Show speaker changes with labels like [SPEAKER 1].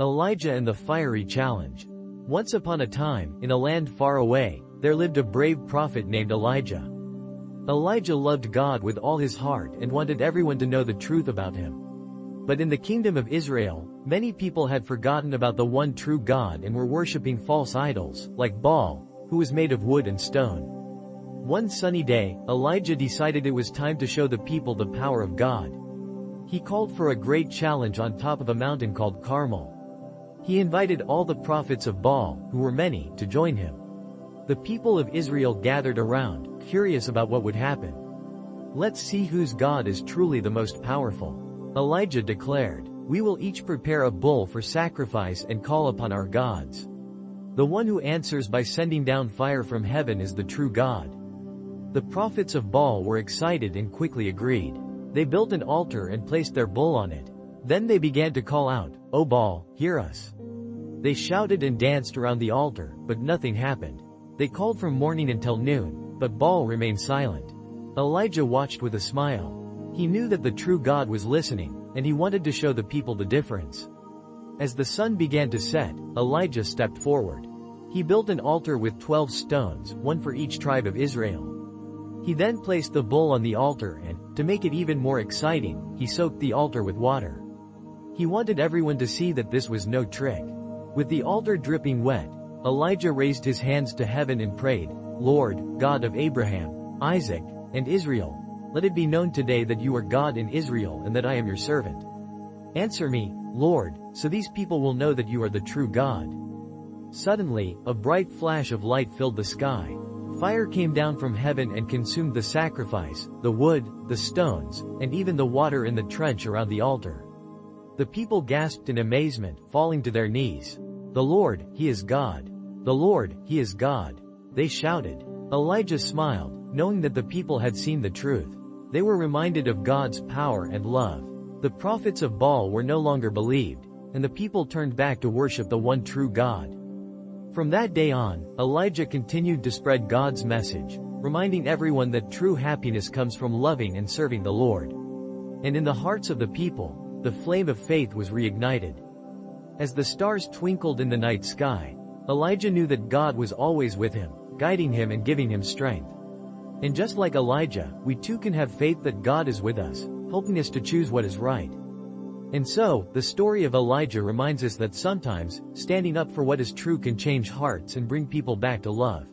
[SPEAKER 1] Elijah and the Fiery Challenge. Once upon a time, in a land far away, there lived a brave prophet named Elijah. Elijah loved God with all his heart and wanted everyone to know the truth about him. But in the kingdom of Israel, many people had forgotten about the one true God and were worshipping false idols, like Baal, who was made of wood and stone. One sunny day, Elijah decided it was time to show the people the power of God. He called for a great challenge on top of a mountain called Carmel. He invited all the prophets of Baal, who were many, to join him. The people of Israel gathered around, curious about what would happen. "Let's see whose God is truly the most powerful," Elijah declared. "We will each prepare a bull for sacrifice and call upon our gods. The one who answers by sending down fire from heaven is the true God." The prophets of Baal were excited and quickly agreed. They built an altar and placed their bull on it. Then they began to call out, "O Baal, hear us." They shouted and danced around the altar, but nothing happened. They called from morning until noon, but Baal remained silent. Elijah watched with a smile. He knew that the true God was listening, and he wanted to show the people the difference. As the sun began to set, Elijah stepped forward. He built an altar with 12 stones, one for each tribe of Israel. He then placed the bull on the altar and, to make it even more exciting, he soaked the altar with water. He wanted everyone to see that this was no trick. With the altar dripping wet, Elijah raised his hands to heaven and prayed, "Lord, God of Abraham, Isaac, and Israel, let it be known today that you are God in Israel and that I am your servant. Answer me, Lord, so these people will know that you are the true God." Suddenly, a bright flash of light filled the sky. Fire came down from heaven and consumed the sacrifice, the wood, the stones, and even the water in the trench around the altar. The people gasped in amazement, falling to their knees. "The Lord, He is God! The Lord, He is God!" they shouted. Elijah smiled, knowing that the people had seen the truth. They were reminded of God's power and love. The prophets of Baal were no longer believed, and the people turned back to worship the one true God. From that day on, Elijah continued to spread God's message, reminding everyone that true happiness comes from loving and serving the Lord. And in the hearts of the people, the flame of faith was reignited. As the stars twinkled in the night sky, Elijah knew that God was always with him, guiding him and giving him strength. And just like Elijah, we too can have faith that God is with us, helping us to choose what is right. And so, the story of Elijah reminds us that sometimes, standing up for what is true can change hearts and bring people back to love.